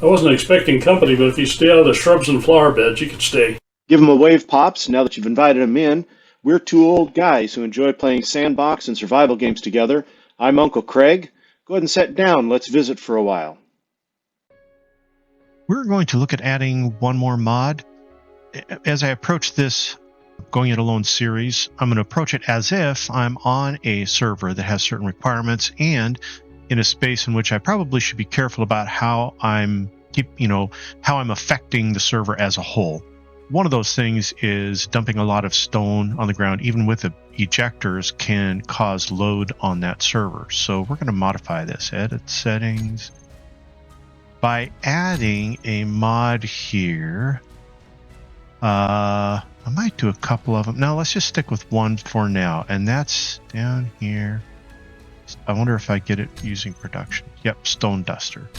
I wasn't expecting company, but if you stay out of the shrubs and flower beds, you could stay. Give 'em a wave, Pops, now that you've invited 'em in. We're two old guys who enjoy playing sandbox and survival games together. I'm Uncle Craig. Go ahead and sit down. Let's visit for a while. We're going to look at adding one more mod. As I approach this Going It Alone series, I'm going to approach it as if I'm on a server that has certain requirements and in a space in which I probably should be careful about how I'm affecting the server as a whole. One of those things is dumping a lot of stone on the ground, even with the ejectors, can cause load on that server. So we're going to modify this. Edit settings. By adding a mod here, I might do a couple of them. No, let's just stick with one for now, and that's down here. I wonder if I get it using production. Yep, Stone Duster.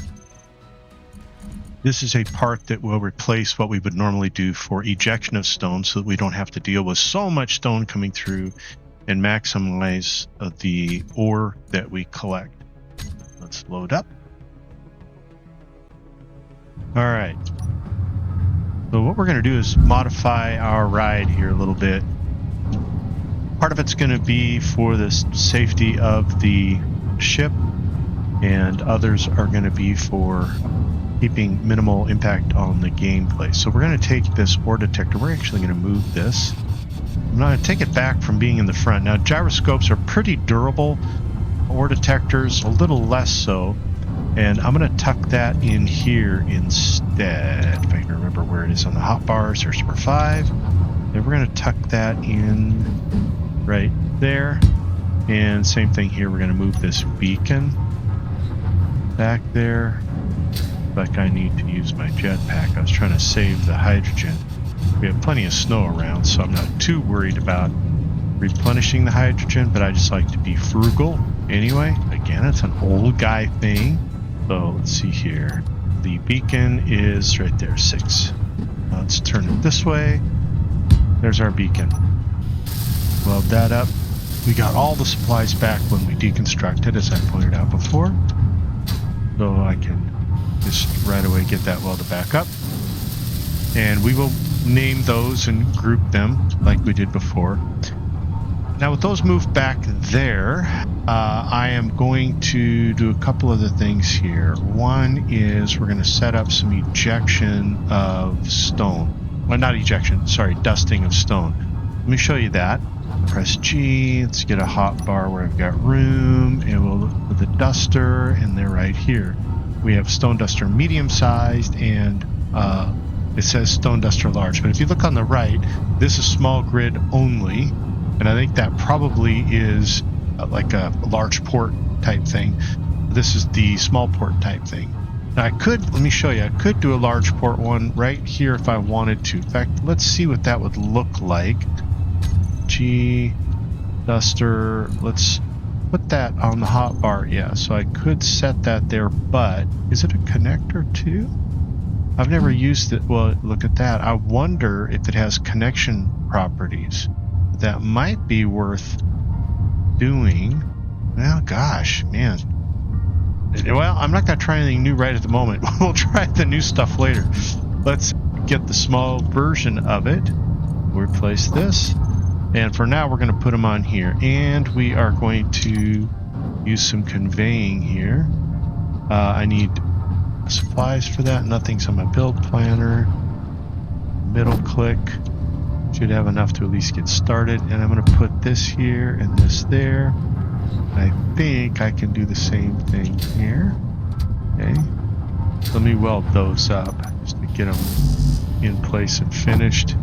This is a part that will replace what we would normally do for ejection of stone so that we don't have to deal with so much stone coming through and maximize the ore that we collect. Let's load up. All right. So what we're going to do is modify our ride here a little bit. Part of it's going to be for the safety of the ship, and others are going to be for keeping minimal impact on the gameplay. So we're going to take this ore detector. We're actually going to move this. I'm going to take it back from being in the front. Now, gyroscopes are pretty durable. Ore detectors, a little less so. And I'm going to tuck that in here instead. If I can remember where it is on the hotbar, search number 5. And we're going to tuck that in right there. And same thing here, we're going to move this beacon back there. Like I need to use my jetpack. I was trying to save the hydrogen. We have plenty of snow around, so I'm not too worried about replenishing the hydrogen, but I just like to be frugal. Anyway, again, it's an old guy thing. So let's see here. The beacon is right there, 6. Let's turn it this way. There's our beacon. Weld that up. We got all the supplies back when we deconstructed, as I pointed out before. So I can just right away get that welded back up. And we will name those and group them like we did before. Now with those moved back there, I am going to do a couple of the things here. One is we're going to set up some ejection of stone. Well, not ejection, sorry, dusting of stone. Let me show you that. Press G, let's get a hot bar where I've got room, and we'll look for the duster, and they're right here. We have Stone Duster medium sized, and it says Stone Duster large. But if you look on the right, this is small grid only, and I think that probably is like a large port type thing. This is the small port type thing. Now let me show you, I could do a large port one right here if I wanted to. In fact, let's see what that would look like. G, Duster, let's put that on the hotbar. Yeah, so I could set that there, but is it a connector too? I've never used it. Well, look at that. I wonder if it has connection properties. That might be worth doing. Well, gosh, man. Well, I'm not going to try anything new right at the moment. We'll try the new stuff later. Let's get the small version of it. Replace this. And for now, we're going to put them on here. And we are going to use some conveying here. I need supplies for that. Nothing's on my build planner. Middle click. Should have enough to at least get started. And I'm going to put this here and this there. I think I can do the same thing here. Okay. Let me weld those up just to get them in place and finished.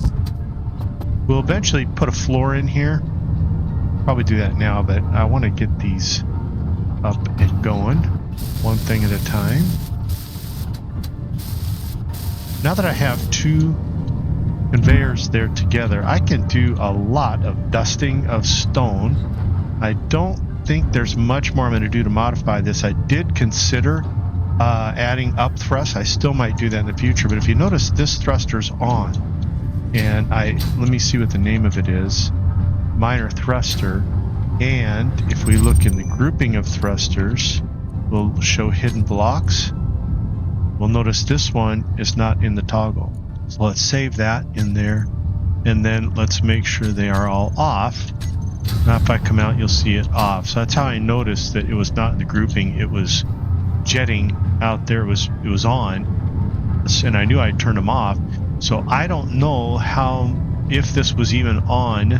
We'll eventually put a floor in here. Probably do that now, but I want to get these up and going one thing at a time. Now that I have 2 conveyors there together, I can do a lot of dusting of stone. I don't think there's much more I'm going to do to modify this. I did consider adding up thrust. I still might do that in the future, but if you notice, this thruster's on, and let me see what the name of it is. Minor thruster. And if we look in the grouping of thrusters, we'll show hidden blocks. Well, notice this one is not in the toggle. So let's save that in there. And then let's make sure they are all off. Now if I come out, you'll see it off. So that's how I noticed that it was not in the grouping. It was jetting out there. It was on. And I knew I'd turned them off. So I don't know if this was even on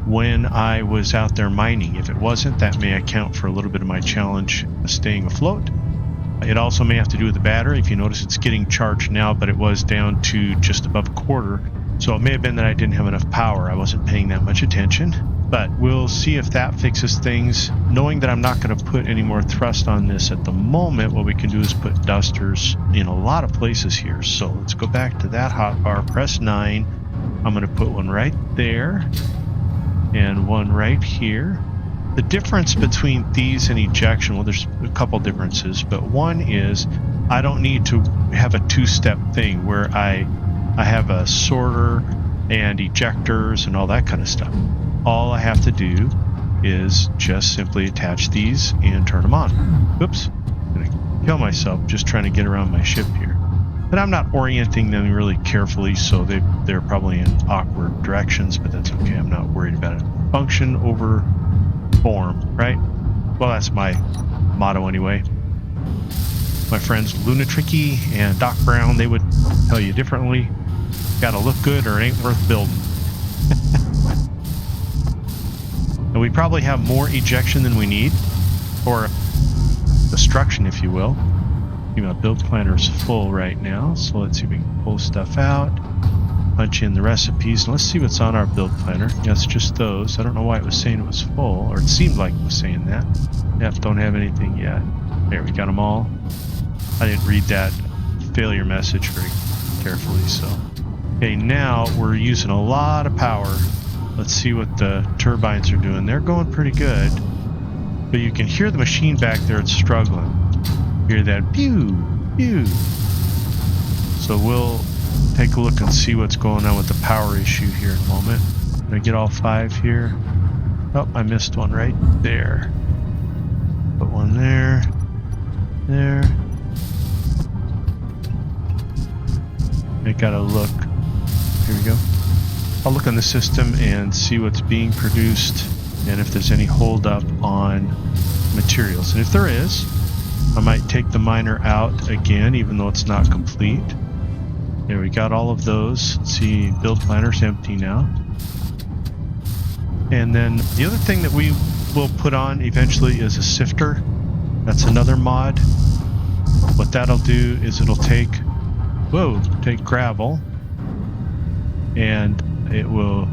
when I was out there mining. If it wasn't, that may account for a little bit of my challenge staying afloat. It also may have to do with the battery. If you notice, it's getting charged now, but it was down to just above a quarter. So it may have been that I didn't have enough power. I wasn't paying that much attention. But we'll see if that fixes things. Knowing that I'm not going to put any more thrust on this at the moment, what we can do is put dusters in a lot of places here. So let's go back to that hotbar, press 9. I'm going to put one right there and one right here. The difference between these and ejection, well, there's a couple differences, but one is I don't need to have a two-step thing where I have a sorter and ejectors and all that kind of stuff. All I have to do is just simply attach these and turn them on. Oops, I'm gonna kill myself just trying to get around my ship here. But I'm not orienting them really carefully, so they're probably in awkward directions, but that's okay. I'm not worried about it. Function over form, right? Well, that's my motto anyway. My friends Lunatricky and Doc Brown, they would tell you differently. Gotta look good or it ain't worth building. And we probably have more ejection than we need, or destruction, if you will. My build planner is full right now, so let's see if we can pull stuff out, punch in the recipes, and let's see what's on our build planner. Yeah, it's just those. I don't know why it was saying it was full, or it seemed like it was saying that. Yep, don't have anything yet. There, we got them all. I didn't read that failure message very carefully, so. Okay, now we're using a lot of power. Let's see what the turbines are doing. They're going pretty good, but you can hear the machine back there. It's struggling. Hear that pew, pew. So we'll take a look and see what's going on with the power issue here in a moment. Can I get all 5 here? Oh, I missed one right there. Put one there, there. I gotta look. Here we go. I'll look on the system and see what's being produced and if there's any holdup on materials. And if there is, I might take the miner out again, even though it's not complete. There, we got all of those. Let's see, build planner's empty now. And then the other thing that we will put on eventually is a sifter. That's another mod. What that'll do is it'll take gravel, and it will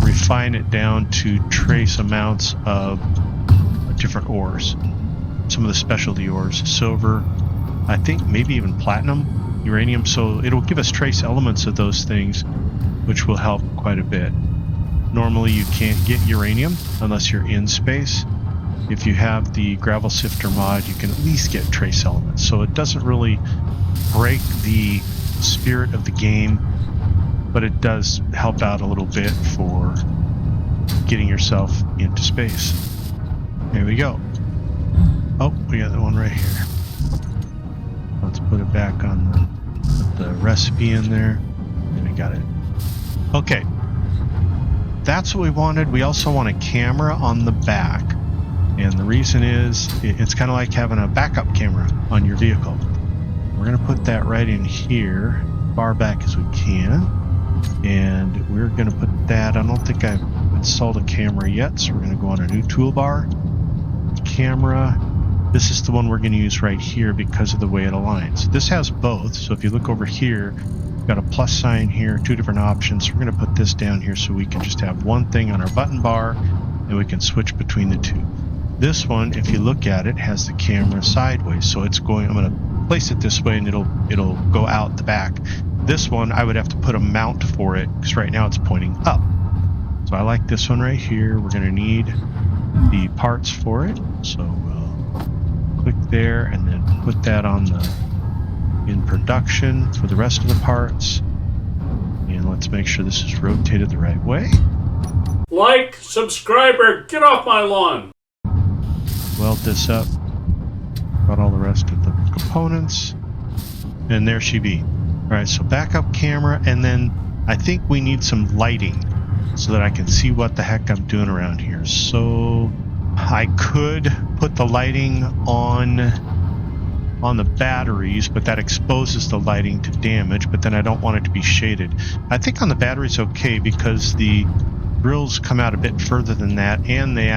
refine it down to trace amounts of different ores. Some of the specialty ores, silver, I think maybe even platinum, uranium. So it'll give us trace elements of those things, which will help quite a bit. Normally you can't get uranium unless you're in space. If you have the gravel sifter mod, you can at least get trace elements. So it doesn't really break the spirit of the game, but it does help out a little bit for getting yourself into space. Here we go. Oh, we got the one right here. Let's put it back on the recipe in there. And we got it. Okay. That's what we wanted. We also want a camera on the back. And the reason is, it's kind of like having a backup camera on your vehicle. We're going to put that right in here, far back as we can. And we're going to put that, I don't think I've installed a camera yet, so we're going to go on a new toolbar. Camera. This is the one we're going to use right here because of the way it aligns. This has both, so if you look over here, we've got a plus sign here, 2 different options. We're going to put this down here so we can just have one thing on our button bar, and we can switch between the two. This one, if you look at it, has the camera sideways, so it's going, I'm going to place it this way and it'll go out the back. This one, I would have to put a mount for it because right now it's pointing up. So I like this one right here. We're going to need the parts for it. So we'll click there and then put that on in production for the rest of the parts. And let's make sure this is rotated the right way. Like, subscriber, get off my lawn. Weld this up. Got all the rest of the components. And there she be. All right, so backup camera, and then I think we need some lighting so that I can see what the heck I'm doing around here. So I could put the lighting on the batteries, but that exposes the lighting to damage, but then I don't want it to be shaded. I think on the batteries okay, because the drills come out a bit further than that, and they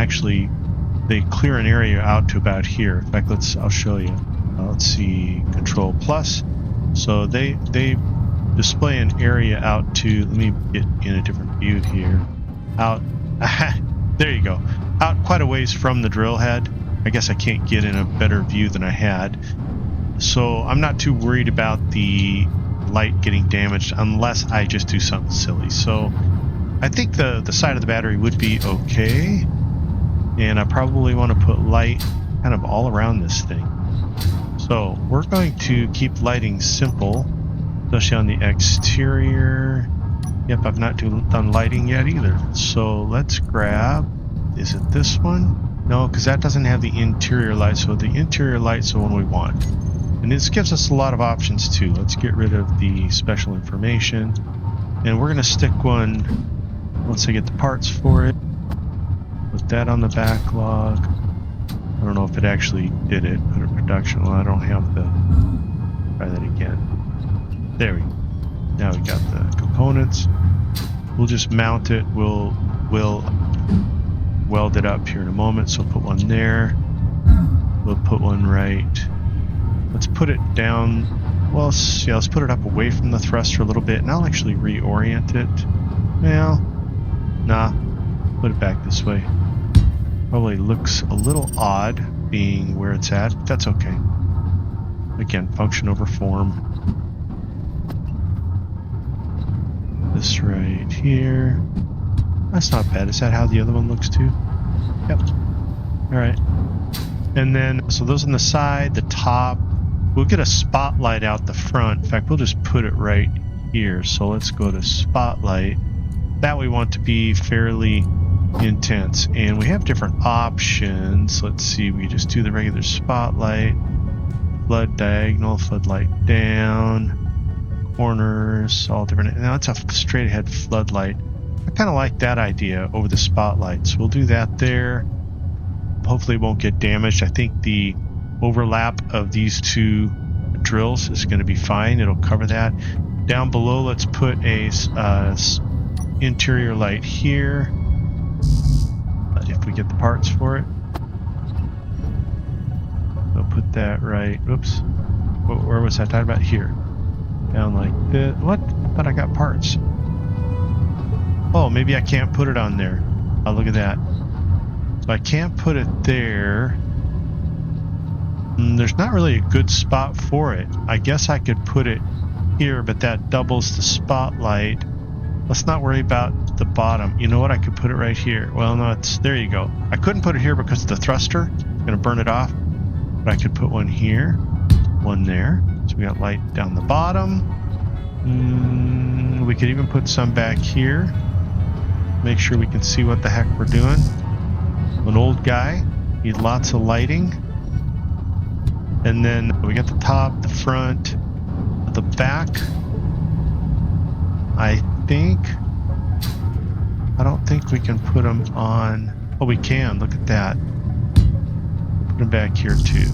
clear an area out to about here. In fact, I'll show you. Let's see, Control Plus. So they display an area out to, let me get in a different view here. Out, there you go. Out quite a ways from the drill head. I guess I can't get in a better view than I had. So I'm not too worried about the light getting damaged unless I just do something silly. So I think the side of the battery would be okay. And I probably want to put light kind of all around this thing. So we're going to keep lighting simple, especially on the exterior. Yep, I've not done lighting yet either. So let's grab, is it this one? No, because that doesn't have the interior light. So the interior light's the one we want. And this gives us a lot of options too. Let's get rid of the special information. And we're going to stick one, once I get the parts for it. Put that on the backlog. I don't know if it actually did it. Put it production. Well, I don't have the, try that again. There we go. Now we got the components. We'll just mount it. We'll weld it up here in a moment. So put one there. We'll put one right. Let's put it down. Well, yeah, let's put it up away from the thruster a little bit, and I'll actually reorient it. Well, nah, put it back this way. Probably looks a little odd being where it's at, but that's okay. Again, function over form. This right here. That's not bad. Is that how the other one looks too? Yep. All right. And then, so those on the side, the top, we'll get a spotlight out the front. In fact, we'll just put it right here. So let's go to spotlight. That we want to be fairly intense. And we have different options. Let's see, we just do the regular spotlight, flood diagonal, floodlight down, corners, all different. Now it's a straight ahead floodlight. I kind of like that idea over the spotlight. So we'll do that there. Hopefully it won't get damaged. I think the overlap of these two drills is going to be fine. It'll cover that. Down below, let's put a interior light here. If we get the parts for it. We'll put that right. Oops. Where was I talking about? Here. Down like this. What? I thought I got parts. Oh, maybe I can't put it on there. Oh, look at that. So I can't put it there. There's not really a good spot for it. I guess I could put it here, but that doubles the spotlight. Let's not worry about the bottom. You know what? I could put it right here. Well, no, it's there you go. I couldn't put it here because of the thruster. It's going to burn it off. But I could put one here, one there. So we got light down the bottom. We could even put some back here. Make sure we can see what the heck we're doing. An old guy. Need lots of lighting. And then we got the top, the front, the back. I don't think we can put them on. Oh, we can. Look at that. Put them back here too.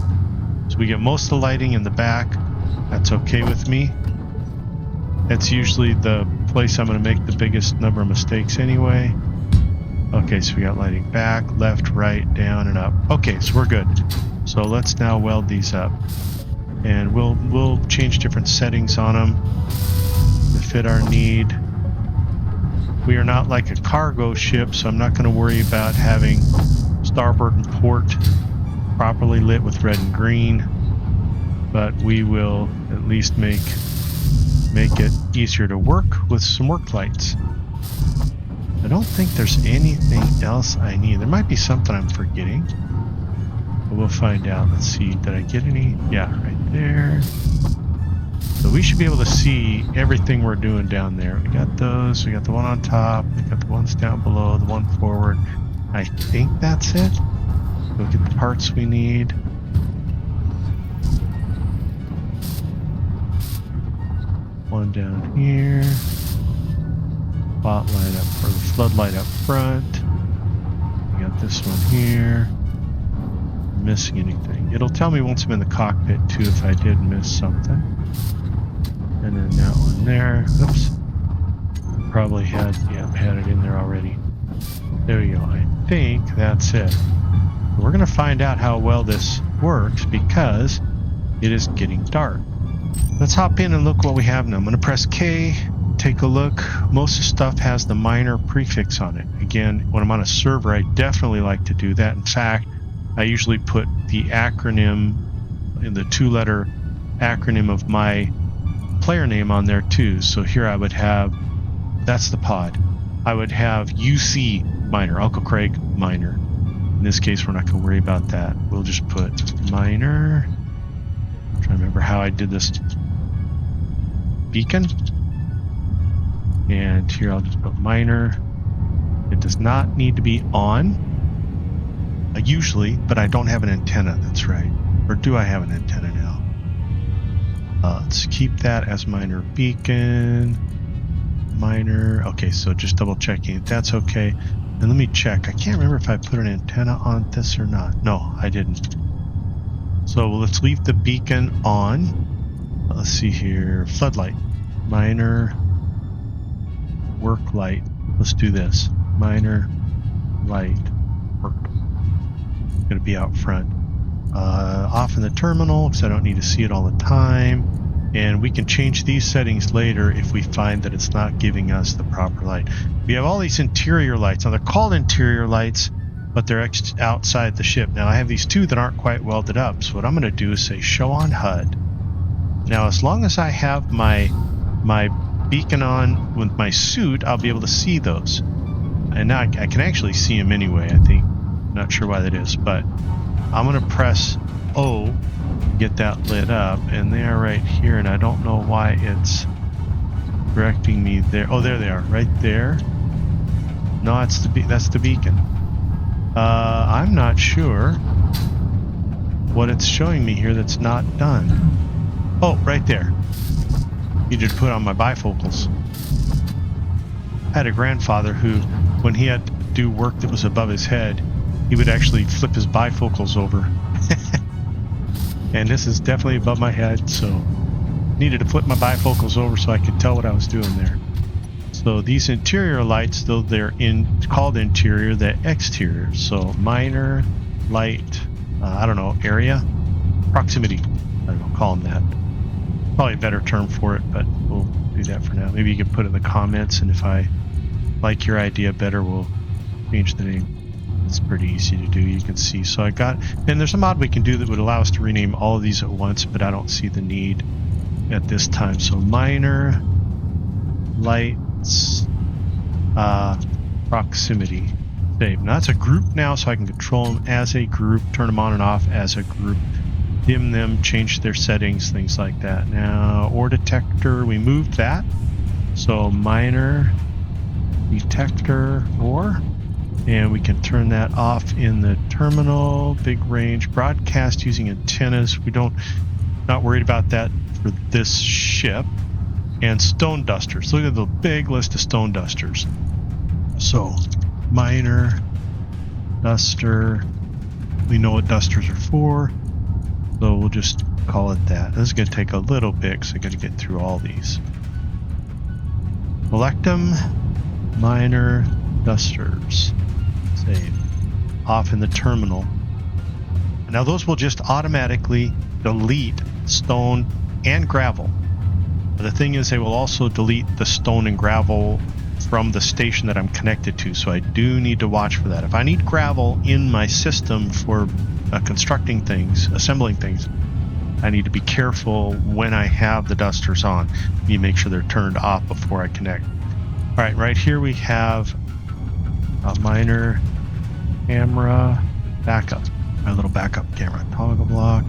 So we get most of the lighting in the back. That's okay with me. That's usually the place I'm going to make the biggest number of mistakes anyway. Okay, so we got lighting back, left, right, down, and up. Okay, so we're good. So let's now weld these up. And we'll change different settings on them to fit our need. We are not like a cargo ship, so I'm not going to worry about having starboard and port properly lit with red and green. But we will at least make it easier to work with some work lights. I don't think there's anything else I need. There might be something I'm forgetting. But we'll find out. Let's see. Did I get any? Yeah, right there. So we should be able to see everything we're doing down there. We got those. We got the one on top. We got the ones down below. The one forward. I think that's it. We'll get the parts we need. One down here. Spotlight up, or the floodlight up front. We got this one here. Missing anything? It'll tell me once I'm in the cockpit too if I did miss something. And then that one there. Oops. Probably had it in there already. There we go. I think that's it. We're going to find out how well this works because it is getting dark. Let's hop in and look what we have now. I'm going to press K, take a look. Most of the stuff has the minor prefix on it. Again, when I'm on a server, I definitely like to do that. In fact, I usually put the acronym, in the 2-letter acronym of my player name on there too. So here I would have, that's the pod. I would have UC minor, Uncle Craig minor. In this case, we're not going to worry about that. We'll just put minor. I'm trying to remember how I did this. Beacon. And here I'll just put minor. It does not need to be on. Usually, but I don't have an antenna. That's right. Or do I have an antenna now? Let's keep that as minor beacon. Minor. Okay, so just double checking if that's okay. And let me check. I can't remember if I put an antenna on this or not. No, I didn't. So let's leave the beacon on. Let's see here. Floodlight. Minor. Work light. Let's do this. Minor light. Work. Going to be out front. Off in the terminal because I don't need to see it all the time. And we can change these settings later if we find that it's not giving us the proper light. We have all these interior lights. Now they're called interior lights, but they're outside the ship. Now I have these two that aren't quite welded up. So what I'm going to do is say show on HUD. Now as long as I have my beacon on with my suit, I'll be able to see those. And now I can actually see them anyway, I think. Not sure why that is, but I'm going to press O, get that lit up, and they are right here, and I don't know why it's directing me there. Oh, there they are, right there. No, that's the beacon. I'm not sure what it's showing me here that's not done. Oh, right there. Needed to put on my bifocals. I had a grandfather who, when he had to do work that was above his head, he would actually flip his bifocals over. And this is definitely above my head, so needed to flip my bifocals over so I could tell what I was doing there. So these interior lights, though they're called interior, they're exterior. So minor light, I don't know, area, proximity. I don't know, call them that. Probably a better term for it, but we'll do that for now. Maybe you can put it in the comments, and if I like your idea better, we'll change the name. It's pretty easy to do, you can see. So I got, and there's a mod we can do that would allow us to rename all of these at once, but I don't see the need at this time. So minor lights, proximity, save. Now that's a group now, so I can control them as a group, turn them on and off as a group, dim them, change their settings, things like that. Now, or detector, we moved that. So minor detector or. And we can turn that off in the terminal, big range, broadcast using antennas. Not worried about that for this ship. And stone dusters. Look at the big list of stone dusters. So, minor, duster. We know what dusters are for. So we'll just call it that. This is going to take a little bit because I got to get through all these. Select them, minor, dusters. Save. Off in the terminal. Now those will just automatically delete stone and gravel. But the thing is, they will also delete the stone and gravel from the station that I'm connected to, so I do need to watch for that. If I need gravel in my system for constructing things, assembling things, I need to be careful when I have the dusters on. You make sure they're turned off before I connect. All right here we have a minor camera backup. My little backup camera. Toggle block.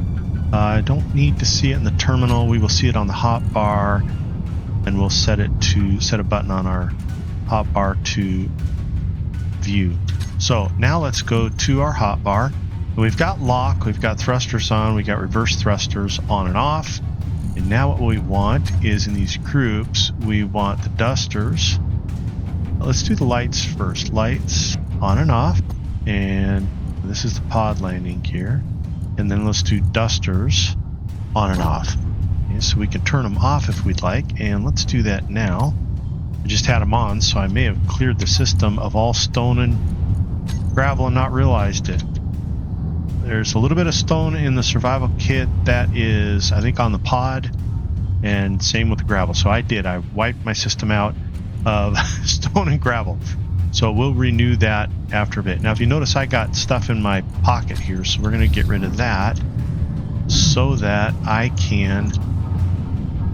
I don't need to see it in the terminal. We will see it on the hotbar, and we'll set a button on our hotbar to view. So now let's go to our hotbar. We've got lock, we've got thrusters on, we got reverse thrusters on and off. And now what we want is in these groups, we want the dusters. Let's do the lights first. Lights on and off. And this is the pod landing gear. And then let's do dusters on and off. Okay, so we can turn them off if we'd like. And let's do that now. I just had them on, so I may have cleared the system of all stone and gravel and not realized it. There's a little bit of stone in the survival kit that is, I think, on the pod, and same with the gravel. So I wiped my system out of stone and gravel. So we'll renew that after a bit. Now, if you notice, I got stuff in my pocket here, so we're going to get rid of that so that I can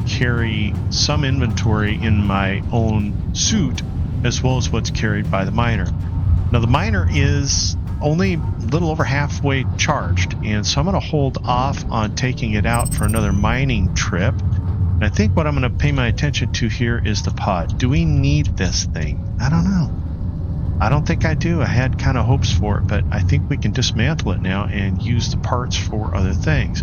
carry some inventory in my own suit as well as what's carried by the miner. Now, the miner is only a little over halfway charged, and so I'm going to hold off on taking it out for another mining trip. And I think what I'm going to pay my attention to here is the pod. Do we need this thing? I don't know. I don't think I do. I had kind of hopes for it, but I think we can dismantle it now and use the parts for other things.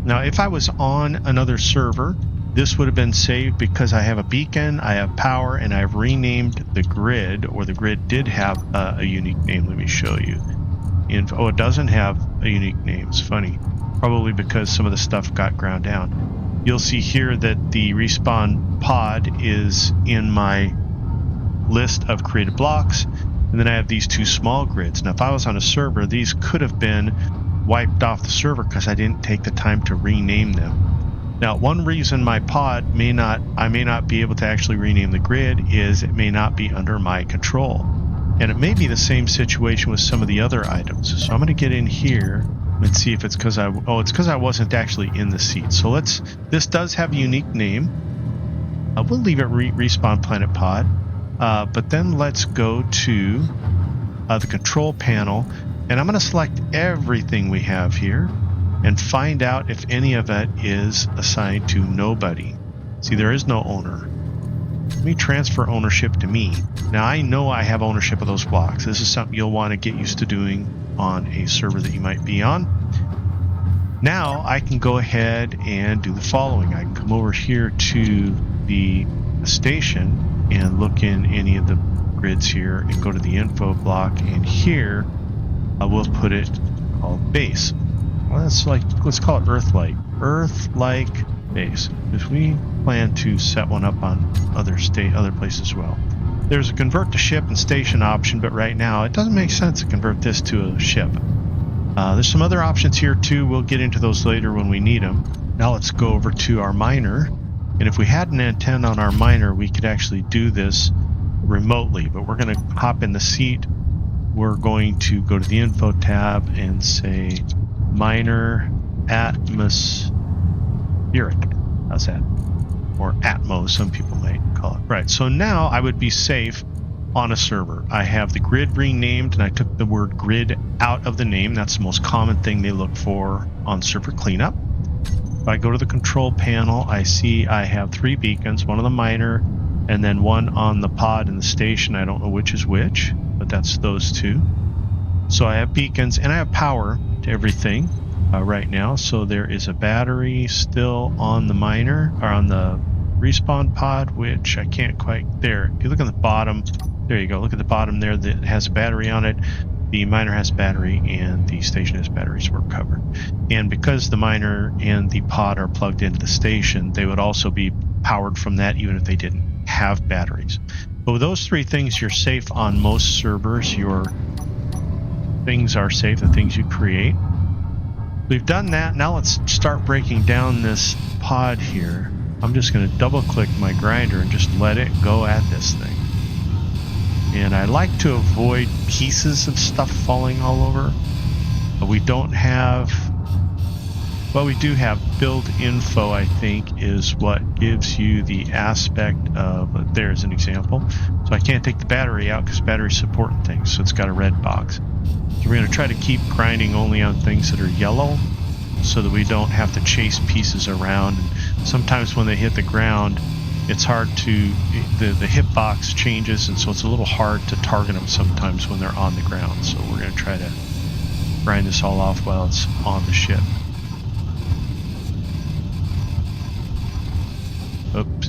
Now, if I was on another server, this would have been saved because I have a beacon, I have power, and I've renamed the grid, or the grid did have a unique name. Let me show you. Oh, it doesn't have a unique name. It's funny. Probably because some of the stuff got ground down. You'll see here that the respawn pod is in my list of created blocks, and then I have these two small grids. Now, if I was on a server, these could have been wiped off the server because I didn't take the time to rename them. Now, one reason my pod I may not be able to actually rename the grid is it may not be under my control. And it may be the same situation with some of the other items. So I'm going to get in here and see if it's because it's because I wasn't actually in the seat. So this does have a unique name. We'll leave it respawn planet pod. But then let's go to the control panel, and I'm going to select everything we have here and find out if any of it is assigned to nobody. See, there is no owner. Let me transfer ownership to me. Now, I know I have ownership of those blocks. This is something you'll want to get used to doing on a server that you might be on. Now, I can go ahead and do the following. I can come over here to the station and look in any of the grids here and go to the info block, and here I will put it called base. Well, let's call it Earth-like base, because we plan to set one up on other places as well. There's a convert to ship and station option, but right now it doesn't make sense to convert this to a ship. There's some other options here too. We'll get into those later when we need them. Now let's go over to our miner, and if we had an antenna on our miner, we could actually do this remotely, but we're going to hop in the seat. We're going to go to the info tab and say miner atmospheric. How's that? Or Atmo, some people might call it. Right, so now I would be safe on a server. I have the grid renamed, and I took the word grid out of the name. That's the most common thing they look for on server cleanup. If I go to the control panel, I see I have 3 beacons, one on the miner, and then one on the pod and the station. I don't know which is which, but that's those 2. So I have beacons, and I have power to everything right now. So there is a battery still on the miner, or on the respawn pod, which I can't quite, there. If you look at the bottom, there you go, look at the bottom there, that has a battery on it. The miner has battery, and the station has batteries, so we're covered. And because the miner and the pod are plugged into the station, they would also be powered from that even if they didn't have batteries. But with those 3 things, you're safe on most servers. Your things are safe, the things you create. We've done that. Now let's start breaking down this pod here. I'm just going to double click my grinder and just let it go at this thing. And I like to avoid pieces of stuff falling all over. But we don't have, well, we do have build info, I think, is what gives you the aspect of, there's an example. So I can't take the battery out because battery's supporting things, so it's got a red box. So we're going to try to keep grinding only on things that are yellow so that we don't have to chase pieces around. And sometimes when they hit the ground, it's hard to, the hitbox changes, and so it's a little hard to target them sometimes when they're on the ground. So we're going to try to grind this all off while it's on the ship.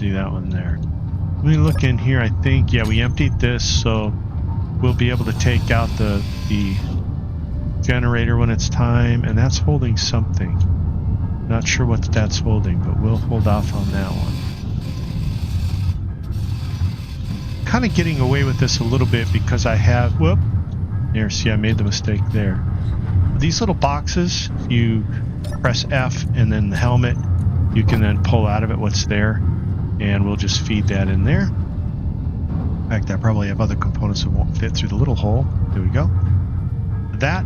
see that one there. Let me look in here. I think, yeah, we emptied this, so we'll be able to take out the generator when it's time, and that's holding something. Not sure what that's holding, but we'll hold off on that one. Kind of getting away with this a little bit because I have, whoop, there, see, I made the mistake there. These little boxes, you press F and then the helmet, you can then pull out of it what's there, and we'll just feed that in there. In fact, I probably have other components that won't fit through the little hole. There we go. That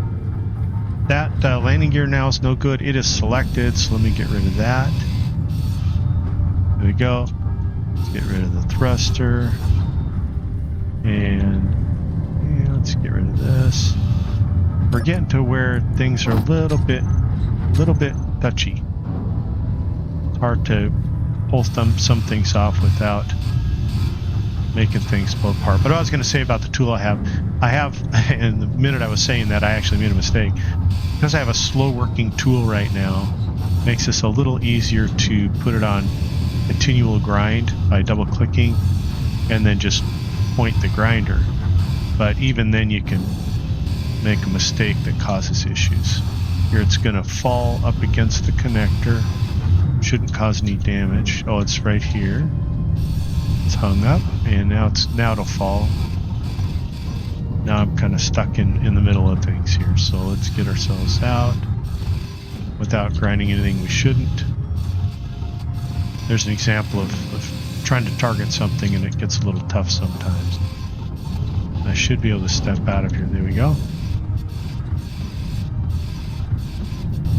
landing gear now is no good. It is selected, so let me get rid of that. There we go. Let's get rid of the thruster. And yeah, let's get rid of this. We're getting to where things are a little bit touchy. It's hard to pull some things off without making things blow apart. But what I was going to say about the tool I have, in the minute I was saying that, I actually made a mistake. Because I have a slow working tool right now, makes this a little easier to put it on continual grind by double clicking and then just point the grinder. But even then you can make a mistake that causes issues. Here it's going to fall up against the connector. Shouldn't cause any damage. Oh, it's right here. It's hung up, and now it'll fall. Now I'm kind of stuck in the middle of things here, so let's get ourselves out without grinding anything we shouldn't. There's an example of trying to target something and it gets a little tough sometimes. I should be able to step out of here. There we go.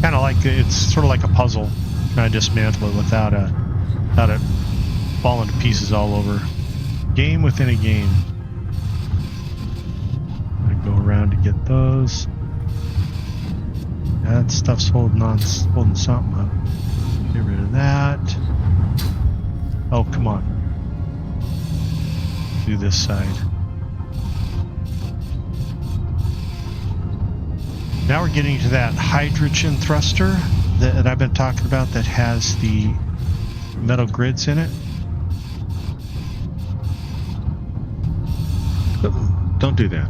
Kind of like it's sort of like a puzzle. Trying to dismantle it without it falling to pieces all over. Game within a game. I'm gonna go around to get those. That stuff's holding something up. Get rid of that. Oh, come on. Do this side. Now we're getting to that hydrogen thruster that I've been talking about that has the metal grids in it. Oh, don't do that.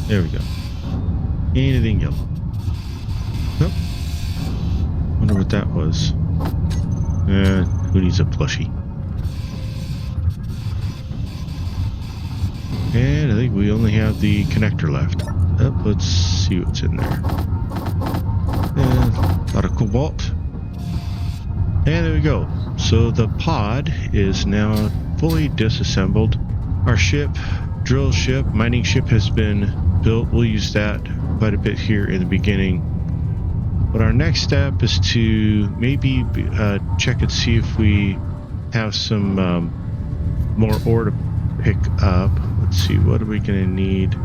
There we go. Anything yellow. Oh. Wonder what that was. Who needs a plushie? And I think we only have the connector left. Oh, let's see what's in there. And a lot of cobalt. And there we go. So the pod is now fully disassembled. Our ship, drill ship, mining ship has been built. We'll use that quite a bit here in the beginning. But our next step is to maybe check and see if we have some more ore to pick up. Let's see, what are we going to need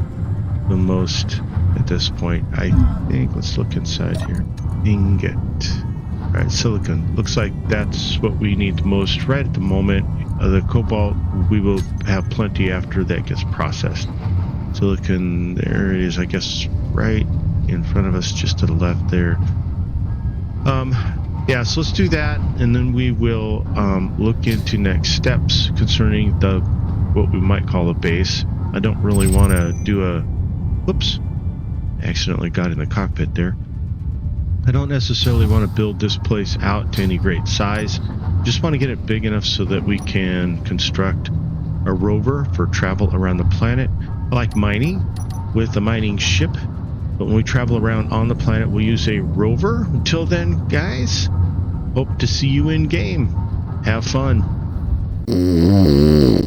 the most at this point? I think, let's look inside here. Ingot. Alright, silicon. Looks like that's what we need the most right at the moment. The cobalt, we will have plenty after that gets processed. Silicon, there it is, I guess, right in front of us, just to the left there. Yeah, so let's do that, and then we will look into next steps concerning what we might call a base. I don't really want to do a... Whoops. Accidentally got in the cockpit there. I don't necessarily want to build this place out to any great size. Just want to get it big enough so that we can construct a rover for travel around the planet. I like mining with a mining ship, but when we travel around on the planet, we'll use a rover. Until then, guys, hope to see you in game. Have fun. Mm-hmm.